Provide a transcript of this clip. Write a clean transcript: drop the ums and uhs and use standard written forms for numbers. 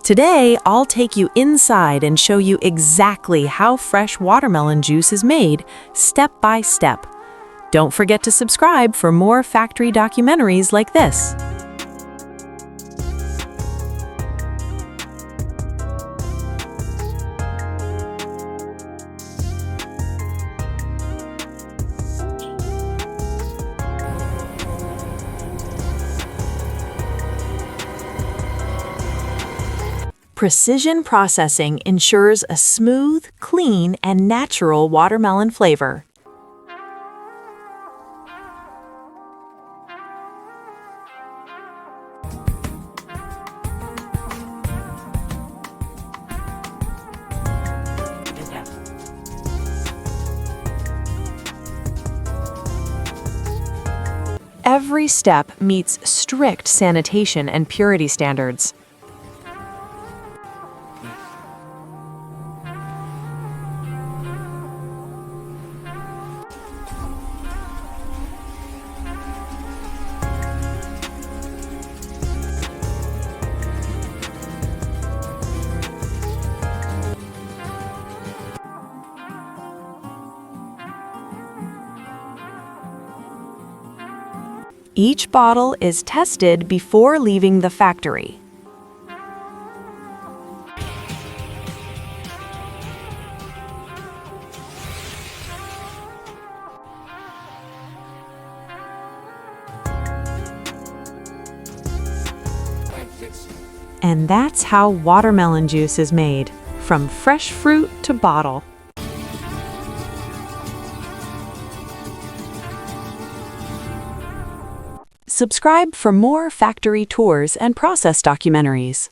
Today, I'll take you inside and show you exactly how fresh watermelon juice is made, step by step. Don't forget to subscribe for more factory documentaries like this. Precision processing ensures a smooth, clean, and natural watermelon flavor. Every step meets strict sanitation and purity standards. Each bottle is tested before leaving the factory. And that's how watermelon juice is made, from fresh fruit to bottle. Subscribe for more factory tours and process documentaries.